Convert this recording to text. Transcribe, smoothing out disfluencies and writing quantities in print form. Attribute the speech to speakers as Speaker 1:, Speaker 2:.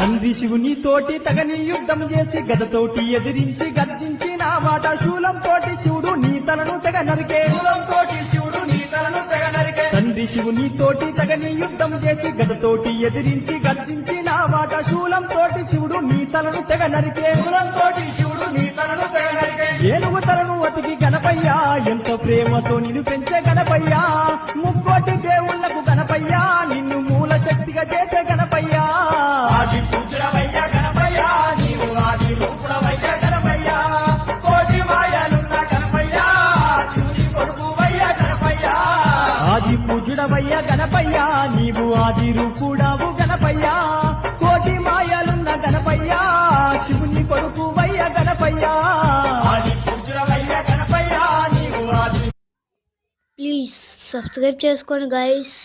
Speaker 1: తండ్రి శివుని తోటి తగని యుద్ధం చేసి గదతోటి ఎదిరించి గర్జించిన మాట శూలం తోటి శివుడు నీ తలను తెగ నరికే తండ్రి శివుని తోటి తగని యుద్ధం చేసి గదతోటి ఎదిరించి గర్జించిన మాట శూలం తోటి శివుడు నీ తలను తెగ నరికే ఏనుగు తలను అతికి గణపయ్యా ఎంతో ప్రేమతో నిన్ను పెంచే గణపయ్యా ముక్కోటి దేవుళ్లకు గణపయ్యా నిన్ను మూల శక్తిగా చేసే గణపయ్యా
Speaker 2: ఆది పూజలవయ్య గణపయ్య నీవు ఆది రూపుడవయ్య గణపయ్య కోటి మాయలున్న గణపయ్య శివుని కొడుకువయ్య గణపయ్య
Speaker 1: ఆది పూజుడవయ్య గణపయ్యా నీవు ఆది రూపుడావు గణపయ్యా కోటి మాయలున్న గణపయ్యా శివుని కొడుకు వయ్య గణపయ్యా
Speaker 2: ఆది పూజలవయ్య గణపయ్య నీవు ఆది
Speaker 3: ప్లీజ్ సబ్స్క్రైబ్ చేసుకోండి గైస్.